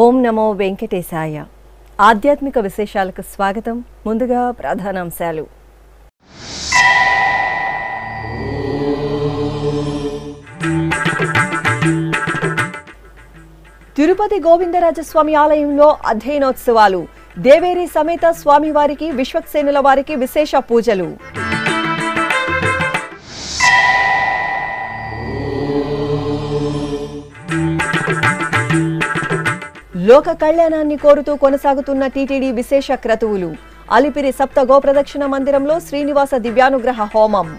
ఓం నమో వెంకటేశాయ. ఆధ్యాత్మిక విశేషాలకు స్వాగతం. ముందుగా ప్రధానాంశాలు. తిరుపతి గోవిందరాజస్వామి ఆలయంలో అధ్యయనోత్సవాలు. దేవేరి సమేత స్వామివారికి విశ్వక్సేనుల వారికి విశేష పూజలు. లోక కళ్యాణాన్ని కోరుతూ కొనసాగుతున్న టీటీడీ విశేష క్రతువులు. అలిపిరి సప్త గోప్రదక్షిణ మందిరంలో శ్రీనివాస దివ్యానుగ్రహ హోమం.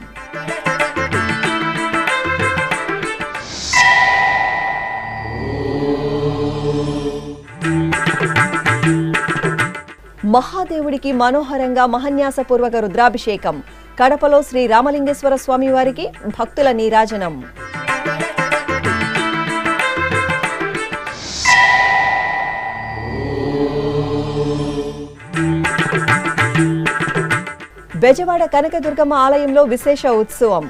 మహాదేవుడికి మనోహరంగా మహన్యాసపూర్వక రుద్రాభిషేకం. కడపలో శ్రీ రామలింగేశ్వర స్వామి వారికి భక్తుల నీరాజనం. బెజవాడ కనకదుర్గమ్మ ఆలయంలో విశేష ఉత్సవం.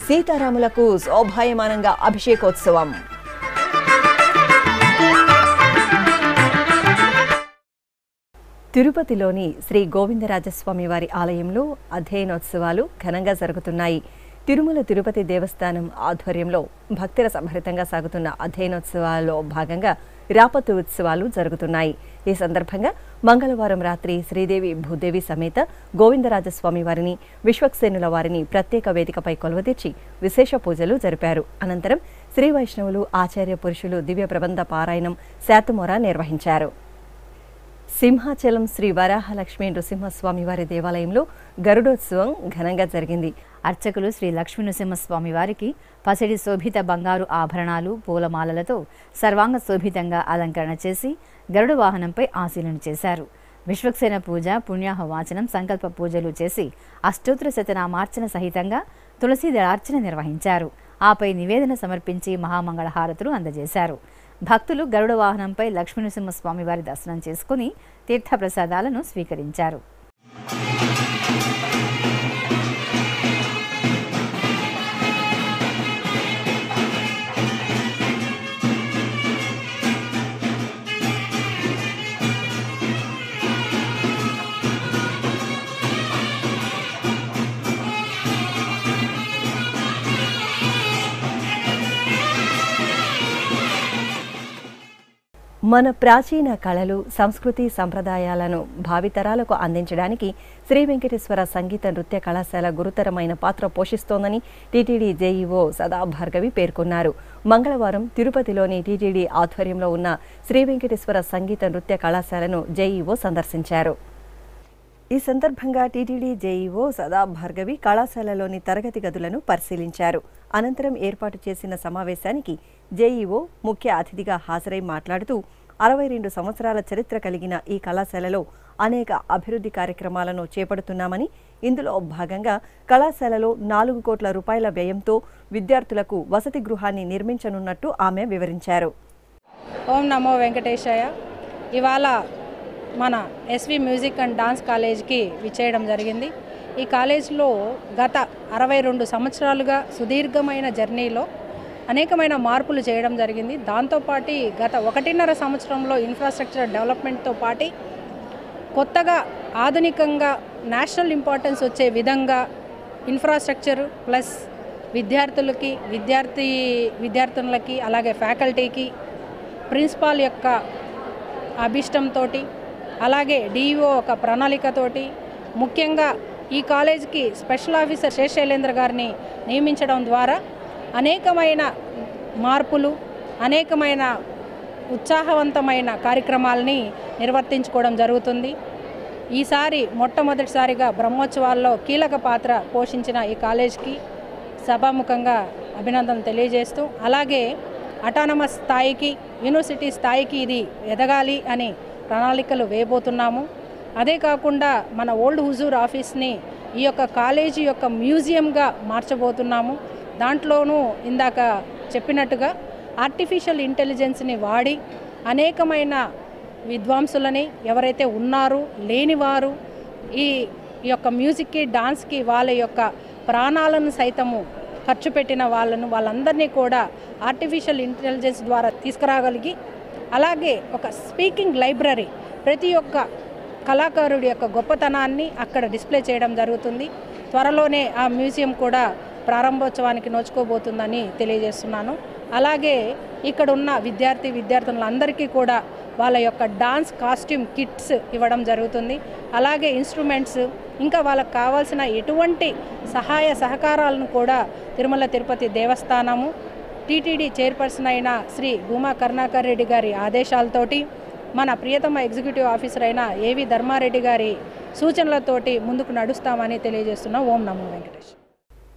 సీతారాములకు శోభాయమానంగా అభిషేకోత్సవం. తిరుపతిలోని శ్రీ గోవిందరాజస్వామి వారి ఆలయంలో అధ్యయనోత్సవాలు ఘనంగా జరుగుతున్నాయి. తిరుమల తిరుపతి దేవస్థానం ఆధ్వర్యంలో భక్తుల సంభరితంగా సాగుతున్న అధ్యయనోత్సవాల్లో భాగంగా రాపత్తు ఉత్సవాలు జరుగుతున్నాయి. ఈ సందర్భంగా మంగళవారం రాత్రి శ్రీదేవి భూదేవి సమేత గోవిందరాజస్వామి వారిని విశ్వక్సేనుల వారిని ప్రత్యేక వేదికపై కొలువదీర్చి విశేష పూజలు జరిపారు. అనంతరం శ్రీ వైష్ణవులు ఆచార్య పురుషులు దివ్య ప్రబంధ పారాయణం శాతమోర నిర్వహించారు. సింహాచలం శ్రీ వరాహలక్ష్మీ నృసింహస్వామి వారి దేవాలయంలో గరుడోత్సవం ఘనంగా జరిగింది. అర్చకులు శ్రీ లక్ష్మీ నృసింహస్వామి వారికి పసిడి శోభిత బంగారు ఆభరణాలు పూలమాలలతో సర్వాంగ శోభితంగా అలంకరణ చేసి గరుడ వాహనంపై ఆశీలన చేశారు. విశ్వక్సేన పూజ, పుణ్యాహ వాచనం, సంకల్ప పూజలు చేసి అష్టోత్తర శతనామార్చన సహితంగా తులసీదళార్చన నిర్వహించారు. ఆపై నివేదన సమర్పించి మహామంగళ హారతులు అందజేశారు. భక్తులు గరుడ వాహనంపై లక్ష్మీ నృసింహస్వామి వారి దర్శనం చేసుకుని తీర్థప్రసాదాలను స్వీకరించారు. మన ప్రాచీన కళలు, సంస్కృతి, సంప్రదాయాలను భావితరాలకు అందించడానికి శ్రీ వెంకటేశ్వర సంగీత నృత్య కళాశాల గురుతరమైన పాత్ర పోషిస్తోందని టీటీడీ జేఈఓ సదాభార్గవి పేర్కొన్నారు. మంగళవారం తిరుపతిలోని టీటీడీ ఆధ్వర్యంలో ఉన్న శ్రీ వెంకటేశ్వర సంగీత నృత్య కళాశాలను జేఈఓ సందర్శించారు. ఈ సందర్భంగా టీటీడీ జేఈఓ సదాభార్గవి కళాశాలలోని తరగతి గదులను పరిశీలించారు. అనంతరం ఏర్పాటు చేసిన సమావేశానికి జేఈఓ ముఖ్య అతిథిగా హాజరై మాట్లాడుతూ 62 సంవత్సరాల చరిత్ర కలిగిన ఈ కళాశాలలో అనేక అభివృద్ధి కార్యక్రమాలను చేపడుతున్నామని, ఇందులో భాగంగా కళాశాలలో 4 కోట్ల రూపాయల వ్యయంతో విద్యార్థులకు వసతి గృహాన్ని నిర్మించనున్నట్టు ఆమె వివరించారు. ఓం నమో వెంకటేశాయ. ఇవాళ మన ఎస్వి మ్యూజిక్ అండ్ డాన్స్ కాలేజ్కి విచ్చేయడం జరిగింది. ఈ కాలేజ్లో గత 62 సంవత్సరాలుగా సుదీర్ఘమైన జర్నీలో అనేకమైన మార్పులు చేయడం జరిగింది. దాంతోపాటు గత 1.5 సంవత్సరంలో ఇన్ఫ్రాస్ట్రక్చర్ డెవలప్మెంట్తో పాటు కొత్తగా ఆధునికంగా నేషనల్ ఇంపార్టెన్స్ వచ్చే విధంగా ఇన్ఫ్రాస్ట్రక్చర్ ప్లస్ విద్యార్థులకి అలాగే ఫ్యాకల్టీకి ప్రిన్సిపాల్ యొక్క అభిష్టంతో అలాగే డిఈఓ ఒక ప్రణాళికతోటి ముఖ్యంగా ఈ కాలేజీకి స్పెషల్ ఆఫీసర్ శేషశైలేంద్ర గారిని నియమించడం ద్వారా అనేకమైన మార్పులు, అనేకమైన ఉత్సాహవంతమైన కార్యక్రమాలని నిర్వర్తించుకోవడం జరుగుతుంది. ఈసారి మొట్టమొదటిసారిగా బ్రహ్మోత్సవాల్లో కీలక పాత్ర పోషించిన ఈ కాలేజ్కి సభాముఖంగా అభినందనలు తెలియజేస్తూ, అలాగే అటానమస్ స్థాయికి, యూనివర్సిటీ స్థాయికి ఇది ఎదగాలి అని ప్రణాళికలు వేయబోతున్నాము. అదే కాకుండా మన ఓల్డ్ హుజూర్ ఆఫీస్ని ఈ యొక్క కాలేజీ యొక్క మ్యూజియంగా మార్చబోతున్నాము. దాంట్లోనూ ఇందాక చెప్పినట్టుగా ఆర్టిఫిషియల్ ఇంటెలిజెన్స్ని వాడి అనేకమైన విద్వాంసులని ఎవరైతే ఉన్నారో లేనివారు ఈ యొక్క మ్యూజిక్కి డాన్స్కి వాళ్ళ యొక్క ప్రాణాలను సైతము ఖర్చు పెట్టిన వాళ్ళందరినీ కూడా ఆర్టిఫిషియల్ ఇంటెలిజెన్స్ ద్వారా తీసుకురాగలిగి అలాగే ఒక స్పీకింగ్ లైబ్రరీ ప్రతి ఒక్క కళాకారుడి యొక్క గొప్పతనాన్ని అక్కడ డిస్ప్లే చేయడం జరుగుతుంది. త్వరలోనే ఆ మ్యూజియం కూడా ప్రారంభోత్సవానికి నోచుకోబోతుందని తెలియజేస్తున్నాను. అలాగే ఇక్కడ ఉన్న విద్యార్థులందరికీ కూడా వాళ్ళ యొక్క డాన్స్ కాస్ట్యూమ్ కిట్స్ ఇవ్వడం జరుగుతుంది. అలాగే ఇన్స్ట్రుమెంట్స్ ఇంకా వాళ్ళకు కావాల్సిన ఎటువంటి సహాయ సహకారాలను కూడా తిరుమల తిరుపతి దేవస్థానము టీటీడీ చైర్పర్సన్ అయిన శ్రీ భూమా కరుణాకర్ రెడ్డి గారి ఆదేశాలతోటి మన ప్రియతమ ఎగ్జిక్యూటివ్ ఆఫీసర్ అయిన ఏవి ధర్మారెడ్డి గారి సూచనలతోటి ముందుకు నడుస్తామని తెలియజేస్తున్నాం. ఓం నమో వెంకటేష్.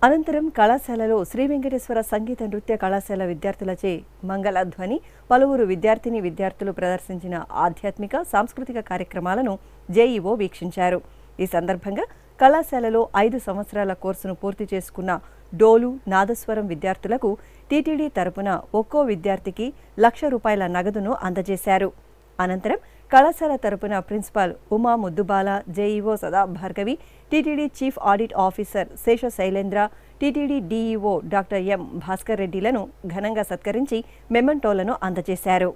అనంతరం కళాశాలలో శ్రీ వెంకటేశ్వర సంగీత నృత్య కళాశాల విద్యార్థులచే మంగళధ్వని పలువురు విద్యార్థులు ప్రదర్శించిన ఆధ్యాత్మిక సాంస్కృతిక కార్యక్రమాలను జేఈఓ వీక్షించారు. ఈ సందర్భంగా కళాశాలలో 5 సంవత్సరాల కోర్సును పూర్తి చేసుకున్న డోలు నాదస్వరం విద్యార్థులకు టీటీడీ తరపున ఒక్కో విద్యార్థికి ₹1,00,000 నగదును అందజేశారు. అనంతరం కళాశాల తరపున principal Uma Muddubala, JEO Sada Bhargavi, TTD chief audit officer Sesha Sailendra, TTD DEO doctor M Bhaskar రెడ్డిలను ఘనంగా సత్కరించి మెమెంటోలను అందజేశారు.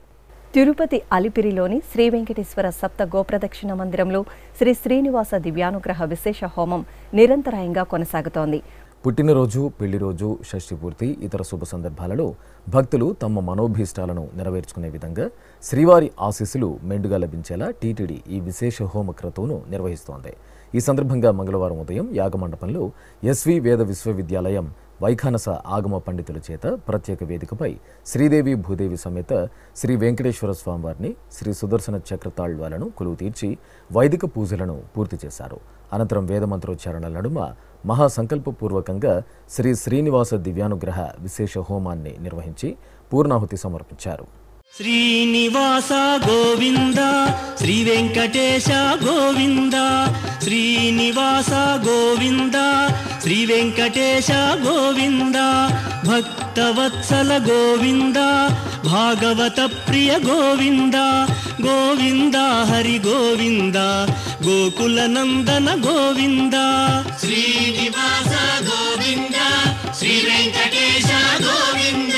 తిరుపతి అలిపిరిలోని శ్రీ వెంకటేశ్వర సప్త గోప్రదక్షిణ మందిరంలో శ్రీ శ్రీనివాస దివ్యానుగ్రహ విశేష హోమం నిరంతరాయంగా కొనసాగుతోంది. పుట్టినరోజు, పెళ్లిరోజు, షష్ఠిపూర్తి, ఇతర శుభ సందర్భాలలో భక్తులు తమ మనోభీష్టాలను నెరవేర్చుకునే విధంగా శ్రీవారి ఆశీస్సులు మెండుగా లభించేలా టీటీడీ ఈ విశేష హోమ క్రతువును నిర్వహిస్తోంది. ఈ సందర్భంగా మంగళవారం ఉదయం యాగమండపంలో ఎస్వి వేద విశ్వవిద్యాలయం వైఖానస ఆగమ పండితుల చేత ప్రత్యేక వేదికపై శ్రీదేవి భూదేవి సమేత శ్రీ వెంకటేశ్వర స్వామివారిని, శ్రీ సుదర్శన చక్రతాళ్వాలను కొలువు తీర్చి వైదిక పూజలను పూర్తి చేశారు. అనంతరం వేదమంత్రోచ్చారణల నడుమ మహాసంకల్పపూర్వకంగా శ్రీ శ్రీనివాస దివ్యానుగ్రహ విశేష హోమాన్ని నిర్వహించి పూర్ణాహుతి సమర్పించారు. శ్రీనివాస గోవింద, శ్రీ వెంకటేశ గోవింద, శ్రీనివాస గోవింద, శ్రీ వెంకటేశ గోవింద, భక్తవత్సల గోవింద, భాగవత ప్రియ గోవింద, గోవింద హరి గోవింద, గోకుల నందన గోవింద. శ్రీనివాస గోవింద, శ్రీ వెంకటేశ గోవింద,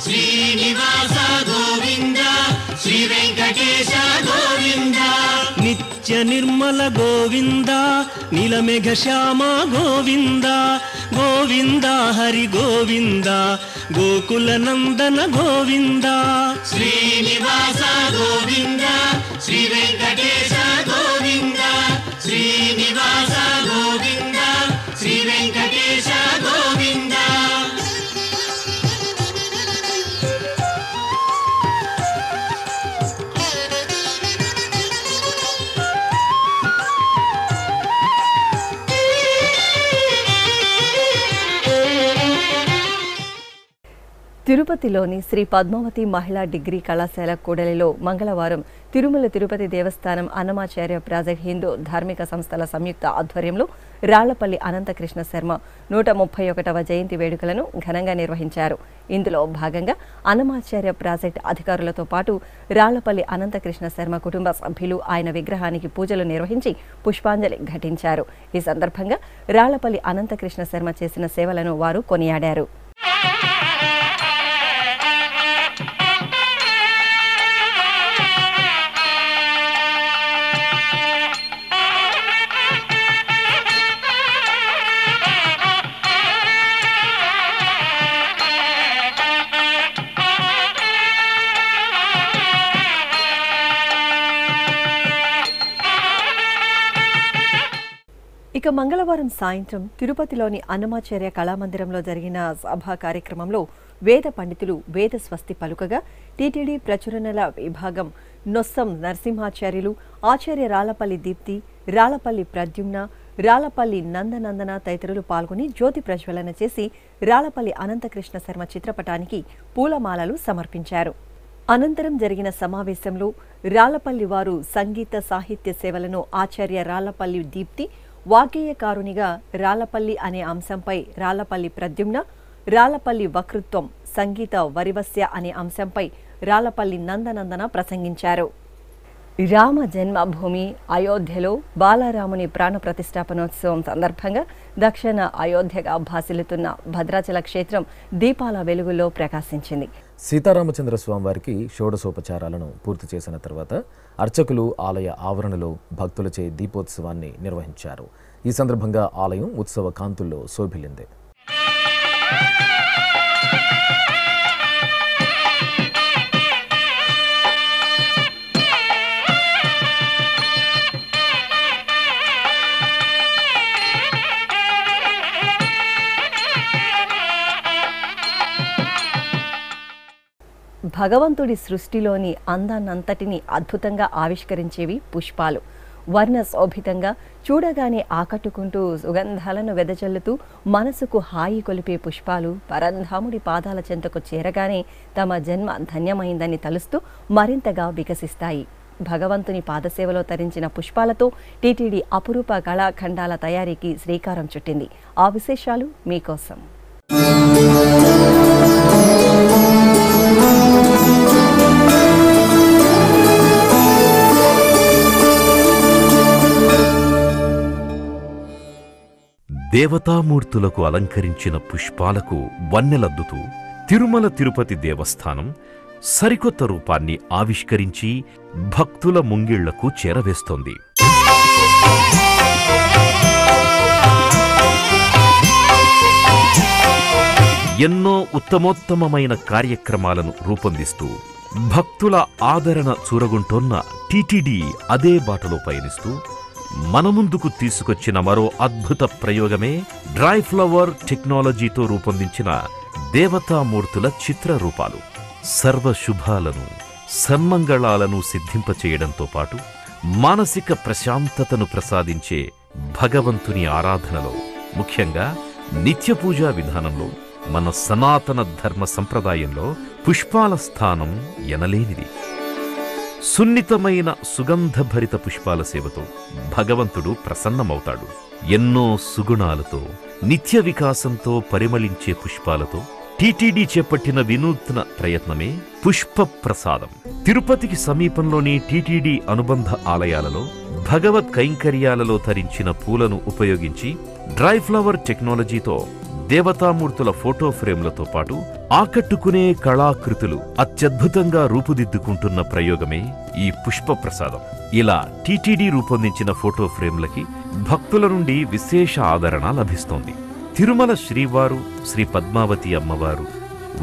శ్రీనివాస గోవింద, శ్రీ వెంకటేశ గోవింద. నిత్య నిర్మల గోవింద, నీలమేఘ శ్యామ గోవింద, గోవింద హరి గోవింద, గోకుల నందన గోవింద. శ్రీనివాస గోవింద, శ్రీ వెంకటేశ గోవింద, శ్రీనివాస గోవింద, శ్రీ వెంకటేశ గోవింద. తిరుపతిలోని శ్రీ పద్మావతి మహిళా డిగ్రీ కళాశాల కూడలిలో మంగళవారం తిరుమల తిరుపతి దేవస్థానం అన్నమాచార్య ప్రాజెక్ట్ హిందూ ధార్మిక సంస్థల సంయుక్త ఆధ్వర్యంలో రాళ్లపల్లి అనంతకృష్ణ శర్మ 131వ జయంతి వేడుకలను ఘనంగా నిర్వహించారు. ఇందులో భాగంగా అన్నమాచార్య ప్రాజెక్ట్ అధికారులతో పాటు రాళ్లపల్లి అనంతకృష్ణ శర్మ కుటుంబ సభ్యులు ఆయన విగ్రహానికి పూజలు నిర్వహించి పుష్పాంజలి ఘటించారు. ఈ సందర్భంగా రాళ్లపల్లి అనంతకృష్ణ శర్మ చేసిన సేవలను వారు కొనియాడారు. ఇక మంగళవారం సాయంత్రం తిరుపతిలోని అన్నమాచార్య కళామందిరంలో జరిగిన సభా కార్యక్రమంలో వేద పండితులు వేద స్వస్తి పలుకగా టీటీడీ ప్రచురణల విభాగం నొస్సం నరసింహాచార్యులు, ఆచార్య రాళ్లపల్లి దీప్తి, రాళ్లపల్లి ప్రద్యుమ్న, రాళ్లపల్లి నందనందన తదితరులు పాల్గొని జ్యోతి ప్రజ్వలన చేసి రాళ్లపల్లి అనంతకృష్ణ శర్మ చిత్రపటానికి పూలమాలలు సమర్పించారు. అనంతరం జరిగిన సమావేశంలో రాళ్లపల్లి వారు సంగీత సాహిత్య సేవలను ఆచార్య రాళ్లపల్లి దీప్తి, వాగ్గేయకారునిగా రాళ్లపల్లి అనే అంశంపై రాళ్లపల్లి ప్రద్యుమ్న, రాళ్లపల్లి వక్తృత్వం సంగీత వరివస్య అనే అంశంపై రాళ్లపల్లి నందనందన ప్రసంగించారు. రామ జన్మభూమి అయోధ్యలో బాలరాముని ప్రాణ ప్రతిష్టాపనోత్సవం సందర్భంగా దక్షిణ అయోధ్యగా భాసిల్లుతున్న భద్రాచల క్షేత్రం దీపాల వెలుగులో ప్రకాశించింది. సీతారామచంద్ర స్వామివారికి షోడశోపచారాలను పూర్తి చేసిన తర్వాత అర్చకులు ఆలయ ఆవరణలో భక్తులచే దీపోత్సవాన్ని నిర్వహించారు. ఈ సందర్భంగా ఆలయం ఉత్సవ కాంతుల్లో శోభిల్లింది. భగవంతుడి సృష్టిలోని అందాన్నంతటిని అద్భుతంగా ఆవిష్కరించేవి పుష్పాలు. వర్ణ శోభితంగా చూడగానే ఆకట్టుకుంటూ సుగంధాలను వెదజల్లుతూ మనసుకు హాయి కొలిపే పుష్పాలు పరంధాముడి పాదాల చెంతకు చేరగానే తమ జన్మ ధన్యమైందని తలుస్తూ మరింతగా వికసిస్తాయి. భగవంతుని పాదసేవలో తరించిన పుష్పాలతో టీటీడీ అపురూప కళాఖండాల తయారీకి శ్రీకారం చుట్టింది. ఆ విశేషాలు మీకోసం. దేవతామూర్తులకు అలంకరించిన పుష్పాలకు వన్నెలద్దుతూ తిరుమల తిరుపతి దేవస్థానం సరికొత్త రూపాన్ని ఆవిష్కరించి భక్తుల ముంగిళ్లకు చేరవేస్తోంది. ఎన్నో ఉత్తమోత్తమమైన కార్యక్రమాలను రూపొందిస్తూ భక్తుల ఆదరణ చూరగుంటోన్న టీటీడీ అదే బాటలో పయనిస్తూ మన ముందుకు తీసుకొచ్చిన మరో అద్భుత ప్రయోగమే డ్రై ఫ్లవర్ టెక్నాలజీతో రూపొందించిన దేవతామూర్తుల చిత్రరూపాలు. సర్వశుభాలను సన్మంగళాలను సిద్ధింపచేయడంతో పాటు మానసిక ప్రశాంతతను ప్రసాదించే భగవంతుని ఆరాధనలో, ముఖ్యంగా నిత్యపూజా విధానంలో, మన సనాతన ధర్మ సంప్రదాయంలో పుష్పాల స్థానం ఎనలేనిది. సున్నితమైన సుగంధభరిత పుష్పాల సేవతో భగవంతుడు ప్రసన్నమవుతాడు. ఎన్నో సుగుణాలతో నిత్య వికాసంతో పరిమళించే పుష్పాలతో టీటీడీ చేపట్టిన వినూత్న ప్రయత్నమే పుష్ప ప్రసాదం. తిరుపతికి సమీపంలోని టీటీడీ అనుబంధ ఆలయాలలో భగవత్ కైంకర్యాలలో తరించిన పూలను ఉపయోగించి డ్రై ఫ్లవర్ టెక్నాలజీతో దేవతామూర్తుల ఫోటో ఫ్రేమ్లతో పాటు ఆకట్టుకునే కళాకృతులు అత్యద్భుతంగా రూపుదిద్దుకుంటున్న ప్రయోగమే ఈ పుష్ప ప్రసాదం. ఇలా టీటీడీ రూపొందించిన ఫోటో ఫ్రేమ్లకి భక్తుల నుండి విశేష ఆదరణ లభిస్తోంది. తిరుమల శ్రీవారు, శ్రీ పద్మావతి అమ్మవారు,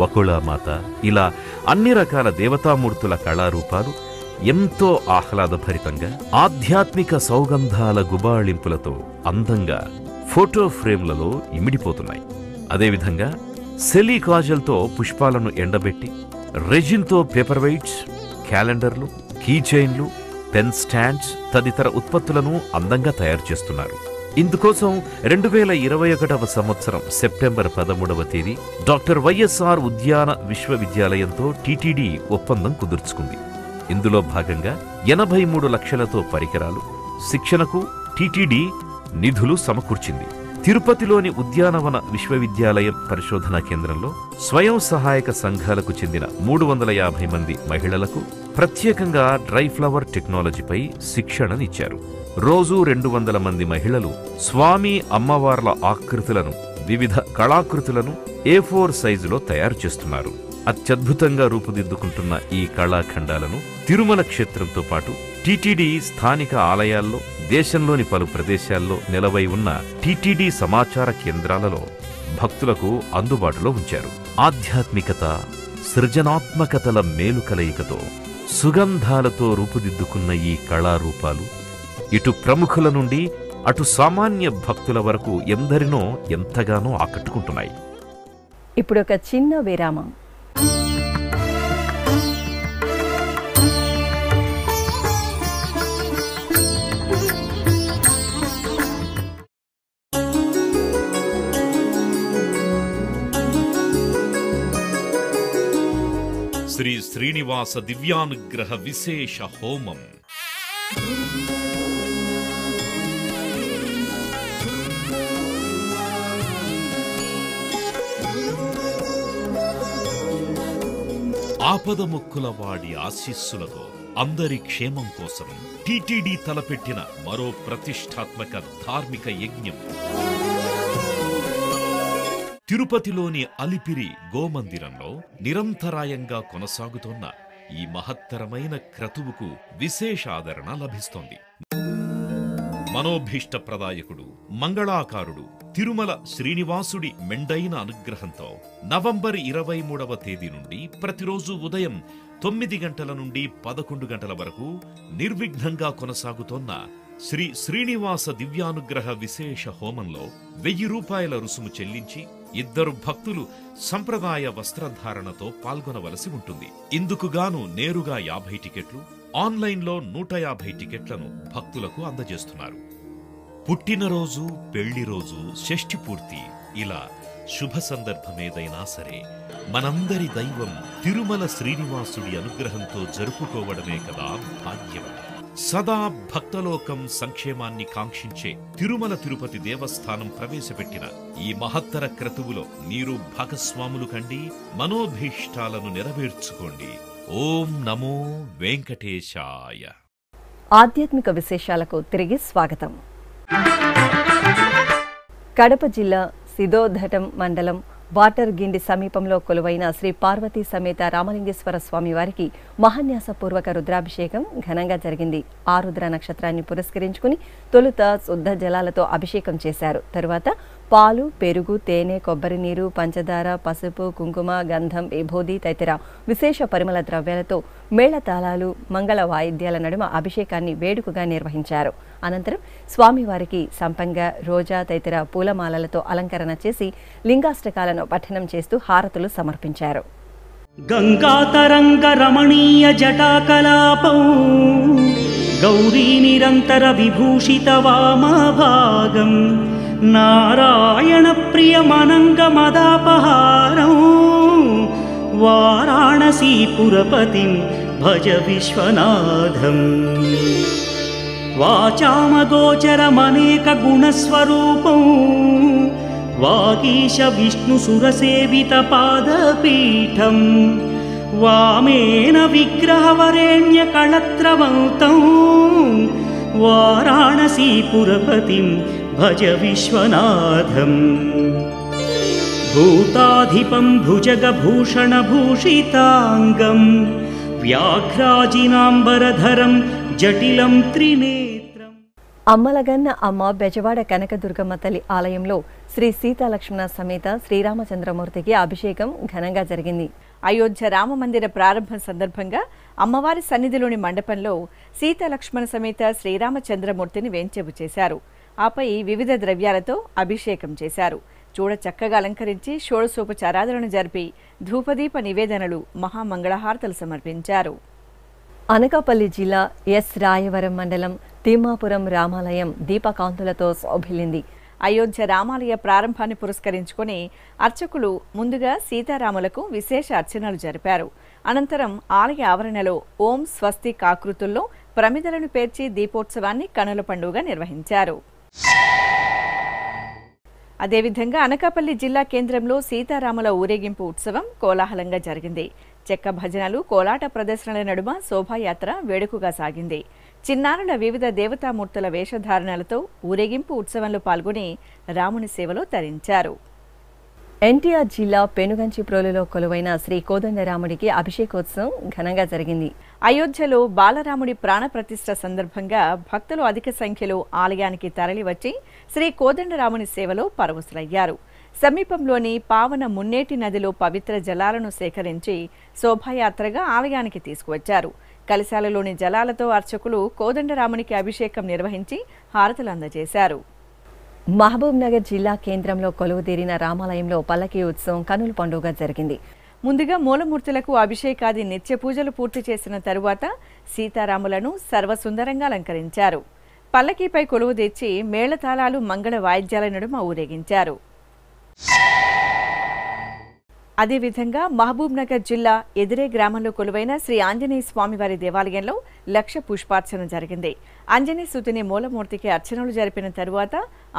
వకుళామాత, ఇలా అన్ని రకాల దేవతామూర్తుల కళారూపాలు ఎంతో ఆహ్లాదభరితంగా ఆధ్యాత్మిక సౌగంధాల గుబాళింపులతో అందంగా ఫోటో ఫ్రేమ్లలో ఇమిడిపోతున్నాయి. అదేవిధంగా సెలీ కాజల్తో పుష్పాలను ఎండబెట్టి రెజిన్తో పేపర్ వెయిట్స్, క్యాలెండర్లు, కీ చైన్లు, పెన్ స్టాండ్స్ తదితర ఉత్పత్తులను అందంగా తయారు చేస్తున్నారు. ఇందుకోసం 2021వ సంవత్సరం సెప్టెంబర్ 13వ తేదీ డాక్టర్ వైఎస్ఆర్ ఉద్యాన విశ్వవిద్యాలయంతో టీటీడీ ఒప్పందం కుదుర్చుకుంది. ఇందులో భాగంగా 83 లక్షలతో పరికరాలు, శిక్షణకు టీటీడీ నిధులు సమకూర్చింది. తిరుపతిలోని ఉద్యానవన విశ్వవిద్యాలయం పరిశోధనా కేంద్రంలో స్వయం సహాయక సంఘాలకు చెందిన 350 మంది మహిళలకు ప్రత్యేకంగా డ్రై ఫ్లవర్ టెక్నాలజీపై శిక్షణనిచ్చారు. రోజూ 200 మంది మహిళలు స్వామి అమ్మవార్ల ఆకృతులను, వివిధ కళాకృతులను A4 సైజులో తయారు చేస్తున్నారు. అత్యద్భుతంగా రూపుదిద్దుకుంటున్న ఈ కళాఖండాలను తిరుమల క్షేత్రంతో పాటు టీటీడీ స్థానిక ఆలయాల్లో, దేశంలోని పలు ప్రదేశాల్లో నెలవై ఉన్న టీటీడీ సమాచార కేంద్రాలలో భక్తులకు అందుబాటులో ఉంచారు. ఆధ్యాత్మికత, సృజనాత్మకతల మేలు కలయికతో సుగంధాలతో రూపుదిద్దుకున్న ఈ కళారూపాలు ఇటు ప్రముఖుల నుండి అటు సామాన్య భక్తుల వరకు ఎందరినో ఎంతగానో ఆకట్టుకుంటున్నాయి. ఇప్పుడొక చిన్న విరామం. శ్రీ శ్రీనివాస దివ్యానుగ్రహ విశేష హోమం. ఆపదముక్కుల వాడి ఆశీస్సులతో అందరి క్షేమం కోసం టీటీడీ తలపెట్టిన మరో ప్రతిష్టాత్మక ధార్మిక యజ్ఞం. తిరుపతిలోని అలిపిరి గోమందిరంలో నిరంతరాయంగా కొనసాగుతోన్న ఈ మహత్తరమైన క్రతువుకు విశేష ఆదరణ లభిస్తోంది. మనోభీష్ట ప్రదాయకుడు, మంగళాకారుడు తిరుమల శ్రీనివాసుడి మెండైన అనుగ్రహంతో నవంబర్ 23వ తేదీ నుండి ప్రతిరోజు ఉదయం 9 గంటల నుండి 11 గంటల వరకు నిర్విఘ్నంగా కొనసాగుతోన్న శ్రీ శ్రీనివాస దివ్యానుగ్రహ విశేష హోమంలో 1000 రూపాయల రుసుము చెల్లించి 2 భక్తులు సంప్రదాయ వస్త్రధారణతో పాల్గొనవలసి ఉంటుంది. ఇందుకుగాను నేరుగా 50 టికెట్లు, ఆన్లైన్లో 150 టికెట్లను భక్తులకు అందజేస్తున్నారు. పుట్టినరోజు, పెళ్లిరోజు, షష్ఠి పూర్తి ఇలా శుభ సందర్భమేదైనా సరే మనందరి దైవం తిరుమల శ్రీనివాసుడి అనుగ్రహంతో జరుపుకోవడమే కదా భాగ్యం. సదా భక్తలోకం సంక్షేమాన్ని కాంక్షించే తిరుమల తిరుపతి దేవస్థానం ప్రవేశపెట్టిన ఈ మహత్తర క్రతువులో మీరు భాగస్వాములు కండి, మనోభీష్టాలను నెరవేర్చుకోండి. ఓం నమో వెంకటేశాయ. ఆధ్యాత్మిక విశేషాలకు తిరిగి స్వాగతం. కడప జిల్లా సిదోధటం మండలం వాటర్గిండి సమీపంలో కొలువైన శ్రీ పార్వతీ సమేత రామలింగేశ్వర స్వామి వారికి మహాన్యాసపూర్వక రుద్రాభిషేకం ఘనంగా జరిగింది. ఆరుద్ర నక్షత్రాన్ని పురస్కరించుకుని తొలుత శుద్ధ జలాలతో అభిషేకం చేశారు. తరువాత పాలు, పెరుగు, తేనె, కొబ్బరి నీరు, పంచదార, పసుపు, కుంకుమ, గంధం, విభూది తదితర విశేష పరిమళ ద్రవ్యాలతో మేళతాళాలు, మంగళ వాయిద్యాల నడుమ అభిషేకాన్ని వేడుకగా నిర్వహించారు. అనంతరం స్వామివారికి సంపంగ, రోజా తదితర పూలమాలలతో అలంకరణ చేసి లింగాష్టకాలను పఠనం చేస్తూ హారతులు సమర్పించారు. గంగాతరంగ రమణీయ జటాకలాపం గౌరీ నిరంతర విభూషిత వామభాగం నారాయణ ప్రియమనంగ మదాపహారం వారాణసీపురపతిం భజ విశ్వనాథం. వాచామగోచరమనేక గుణస్వరూపం వాగీశ విష్ణు సురసేవిత పాదపీఠం వామేన విగ్రహవరేణ్య కళత్రవంతం వారాణసీపురపతిం భజ విశ్వనాథం. భూతాధిపం భుజగభూషణభూషితాంగం వ్యాఘ్రాజినాంబరధరం జటిలం త్రినేత్రం. అమ్మలగన్న అమ్మ బెజవాడ కనకదుర్గమ్మ తల్లి ఆలయంలో శ్రీ సీతాలక్ష్మణ సమేత శ్రీరామచంద్రమూర్తికి అభిషేకం ఘనంగా జరిగింది. అయోధ్య రామమందిర ప్రారంభం సందర్భంగా అమ్మవారి సన్నిధిలోని మండపంలో సీతాలక్ష్మణ సమేత శ్రీరామచంద్రమూర్తిని వేంచేపు చేశారు. ఆపై వివిధ ద్రవ్యాలతో అభిషేకం చేశారు. చూడ చక్కగా అలంకరించి షోడశోపచారాధనను జరిపి ధూపదీప నివేదనలు, మహామంగళహారతలు సమర్పించారు. అనకాపల్లి జిల్లా ఎస్ రాయవరం మండలం తిమ్మాపురం రామాలయం దీపకాంతులతో శోభిల్లింది. అయోధ్య రామాలయ ప్రారంభాన్ని పురస్కరించుకుని అర్చకులు ముందుగా సీతారాములకు విశేష అర్చనలు జరిపారు. అనంతరం ఆలయ ఆవరణలో ఓం స్వస్తిక్ ఆకృతుల్లో ప్రమిదలను పేర్చి దీపోత్సవాన్ని కనుల పండుగ నిర్వహించారు. అదేవిధంగా అనకాపల్లి జిల్లా కేంద్రంలో సీతారాముల ఊరేగింపు ఉత్సవం కోలాహలంగా జరిగింది. చెక్క భజనలు, కోలాట ప్రదర్శనల నడుమ శోభాయాత్ర వేడుకగా సాగింది. చిన్నారుల వివిధ దేవతామూర్తుల వేషధారణలతో ఊరేగింపు ఉత్సవంలో పాల్గొని రాముని సేవలో తరించారు. ఎన్టీఆర్ జిల్లా పెనుగంచిప్రోలులో కొలువైన శ్రీ కోదండరాముడికి అభిషేకోత్సవం ఘనంగా జరిగింది. అయోధ్యలో బాలరాముడి ప్రాణప్రతిష్ఠ సందర్భంగా భక్తులు అధిక సంఖ్యలో ఆలయానికి తరలివచ్చి శ్రీ కోదండరాముని సేవలో పరవశులయ్యారు. సమీపంలోని పావన మున్నేటి నదిలో పవిత్ర జలాలను సేకరించి శోభాయాత్రగా ఆలయానికి తీసుకువచ్చారు. కలశాలలోని జలాలతో అర్చకులు కోదండరామునికి అభిషేకం నిర్వహించి హారతులు అందజేశారు. మహబూబ్ నగర్ జిల్లా కేంద్రంలో కొలువుదీరిన రామాలయంలో పల్లకీ ఉత్సవం కనుల పండుగ జరిగింది. ముందుగా మూలమూర్తులకు అభిషేకాది నిత్య పూజలు పూర్తి చేసిన తరువాత సీతారాములను సర్వసుందరంగా అలంకరించారు. పల్లకీపై కొలువు తెచ్చి మేళతాళాలు, మంగళ వాయిద్యాల నడుమ ఊరేగించారు. అదేవిధంగా మహబూబ్ నగర్ జిల్లా ఎదిరే గ్రామంలో కొలువైన శ్రీ ఆంజనేయ స్వామివారి దేవాలయంలో 1,00,000 పుష్పార్చన జరిగింది. ఆంజనేయ సుతుని మూలమూర్తికి అర్చనలు జరిపిన తరువాత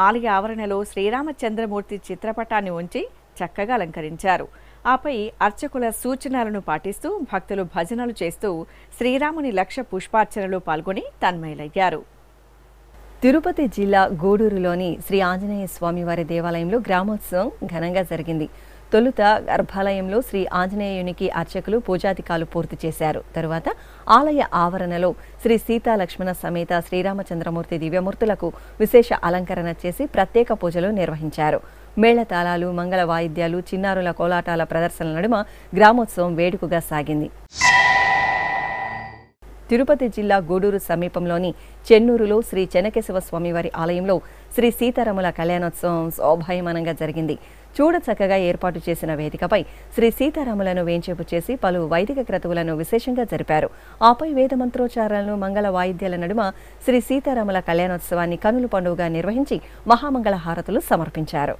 ఆలయ ఆవరణలో శ్రీరామచంద్రమూర్తి చిత్రపటాన్ని ఉంచి చక్కగా అలంకరించారు. ఆపై అర్చకుల సూచనలను పాటిస్తూ భక్తులు భజనలు చేస్తూ శ్రీరాముని లక్ష పుష్పార్చనలో పాల్గొని తన్మయులయ్యారు. తిరుపతి జిల్లా గూడూరులోని శ్రీ ఆంజనేయ స్వామివారి దేవాలయంలో గ్రామోత్సవం ఘనంగా జరిగింది. తొలుత గర్భాలయంలో శ్రీ ఆంజనేయునికి అర్చకులు పూజాధికాలు పూర్తి చేశారు. తరువాత ఆలయ ఆవరణలో శ్రీ సీతా లక్ష్మణ సమేత శ్రీరామచంద్రమూర్తి దివ్యమూర్తులకు విశేష అలంకరణ చేసి ప్రత్యేక పూజలు నిర్వహించారు. మేళతాళాలు, మంగళ వాయిద్యాలు, చిన్నారుల కోలాటాల ప్రదర్శనల నడుమ గ్రామోత్సవం వేడుకగా సాగింది. తిరుపతి జిల్లా గూడూరు సమీపంలోని చెన్నూరులో శ్రీ చెన్నకేశవ స్వామివారి ఆలయంలో శ్రీ సీతారాముల కళ్యాణోత్సవం శోభాయమానంగా జరిగింది. చూడచక్కగా ఏర్పాటు చేసిన వేదికపై శ్రీ సీతారాములను వేంచేపు చేసి పలు వైదిక క్రతువులను విశేషంగా జరిపారు. ఆపై వేదమంత్రోచ్చారాలను, మంగళ వాయిద్యాల నడుమ శ్రీ సీతారాముల కళ్యాణోత్సవాన్ని కనుల పండుగగా నిర్వహించి మహామంగళ హారతులు సమర్పించారు.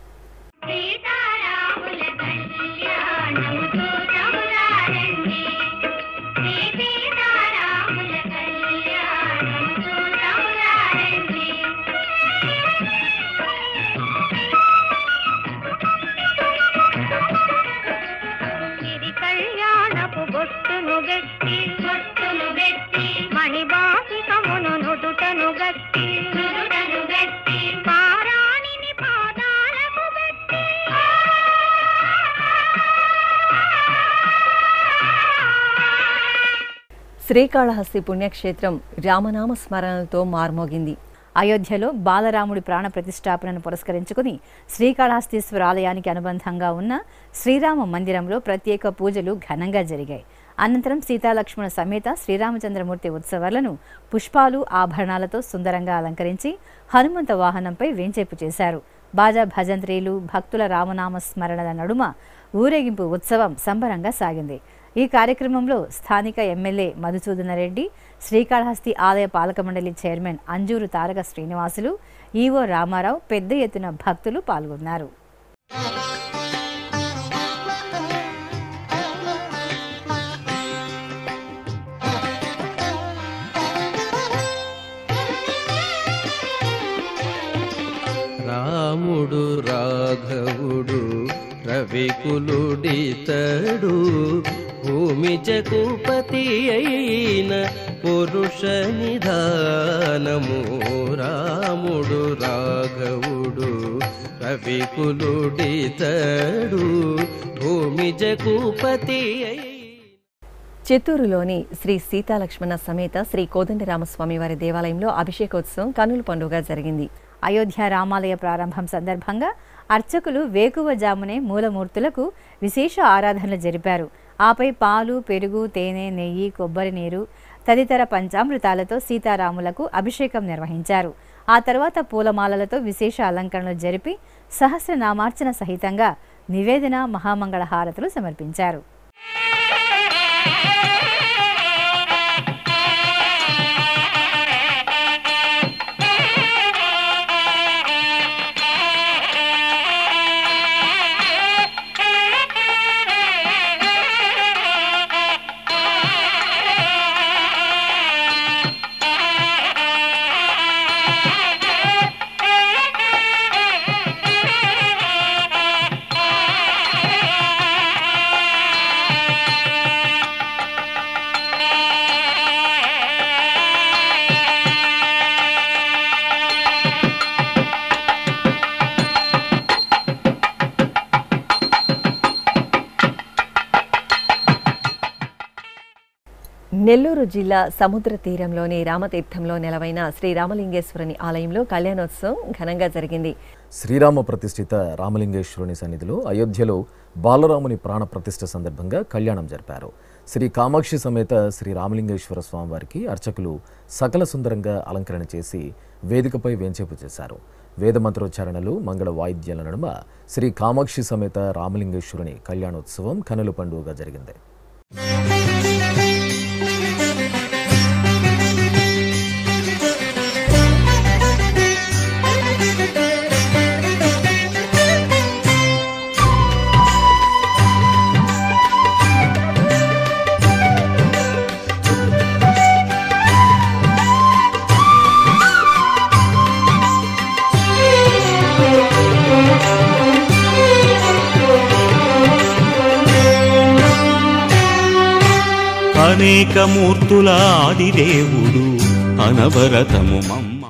శ్రీకాళహస్తి పుణ్యక్షేత్రం రామనామ స్మరణలతో మార్మోగింది. అయోధ్యలో బాలరాముడి ప్రాణ ప్రతిష్టాపనను పురస్కరించుకుని శ్రీకాళహస్తీశ్వర ఆలయానికి అనుబంధంగా ఉన్న శ్రీరామ మందిరంలో ప్రత్యేక పూజలు ఘనంగా జరిగాయి. అనంతరం సీతాలక్ష్మణ సమేత శ్రీరామచంద్రమూర్తి ఉత్సవాలను పుష్పాలు, ఆభరణాలతో సుందరంగా అలంకరించి హనుమంత వాహనంపై వేంచేపు చేశారు. బాజా భజంత్రీలు, భక్తుల రామనామ స్మరణల నడుమ ఊరేగింపు ఉత్సవం సంబరంగా సాగింది. ఈ కార్యక్రమంలో స్థానిక ఎమ్మెల్యే మధుసూదనరెడ్డి, శ్రీకాళహస్తి ఆలయ పాలక మండలి చైర్మన్ అంజూరు తారక శ్రీనివాసులు, ఈవో రామారావు పెద్ద ఎత్తున భక్తులు పాల్గొన్నారు. రాముడు రాఘవుడు రవికులుడితడు, భూమి జగుపతి అయిన పురుష నిధానము. రాముడు రాఘవుడు రవికులుడితడు, భూమి జగుపతి అయి. చిత్తూరులోని శ్రీ సీతాలక్ష్మణ సమేత శ్రీ కోదండరామస్వామి వారి దేవాలయంలో అభిషేకోత్సవం కనుల పండుగ జరిగింది. అయోధ్య రామాలయ ప్రారంభం సందర్భంగా అర్చకులు వేకువజామునే మూలమూర్తులకు విశేష ఆరాధనలు జరిపారు. ఆపై పాలు, పెరుగు, తేనె, నెయ్యి, కొబ్బరి నీరు తదితర పంచామృతాలతో సీతారాములకు అభిషేకం నిర్వహించారు. ఆ తర్వాత పూలమాలలతో విశేష అలంకరణలు జరిపి సహస్రనామార్చన సహితంగా నివేదన, మహామంగళ హారతులు సమర్పించారు. నెల్లూరు జిల్లా సముద్ర తీరంలోని రామతీర్థంలో నెలవైన శ్రీ రామలింగేశ్వరుని ఆలయంలో కళ్యాణోత్సవం ఘనంగా జరిగింది. శ్రీరామ ప్రతిష్ఠిత రామలింగేశ్వరుని సన్నిధిలో అయోధ్యలో బాలరాముని ప్రాణ ప్రతిష్ఠ సందర్భంగా కళ్యాణం జరిపారు. శ్రీ కామాక్షి సమేత శ్రీ రామలింగేశ్వర స్వామివారికి అర్చకులు సకల సుందరంగా అలంకరణ చేసి వేదికపై వేంచేపు చేశారు. వేదమంత్రోచ్చారణలు, మంగళ వాయిద్యాల నడుమ శ్రీ కామాక్షి సమేత రామలింగేశ్వరుని కళ్యాణోత్సవం కనుల పండుగగా జరిగింది. అనేక మూర్తుల ఆదిదేవుడు అనవరతము మమ్మ.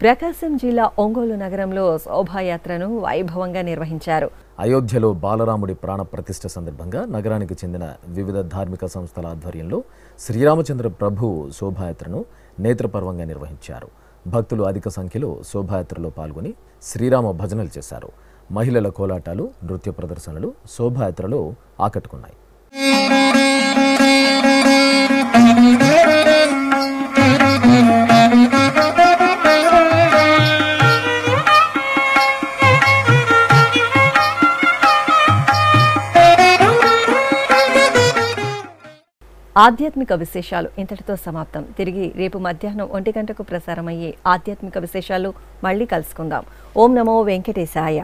ప్రకాశం జిల్లా ఒంగోలు నగరంలో శోభాయాత్రను వైభవంగా నిర్వహించారు. అయోధ్యలో బాలరాముడి ప్రాణ ప్రతిష్ఠ సందర్భంగా నగరానికి చెందిన వివిధ ధార్మిక సంస్థల ఆధ్వర్యంలో శ్రీరామచంద్ర ప్రభు శోభాయాత్రను నేత్రపర్వంగా నిర్వహించారు. భక్తులు అధిక సంఖ్యలో శోభాయాత్రలో పాల్గొని శ్రీరామ భజనలు చేశారు. మహిళల కోలాటాలు, నృత్య ప్రదర్శనలు శోభాయాత్రలో ఆకట్టుకున్నాయి. ఆధ్యాత్మిక విశేషాలు ఇంతటితో సమాప్తం. తిరిగి రేపు మధ్యాహ్నం 1 గంటకు ప్రసారమయ్యే ఆధ్యాత్మిక విశేషాలు మళ్ళీ కలుసుకుందాం. ఓం నమో వెంకటేశాయ.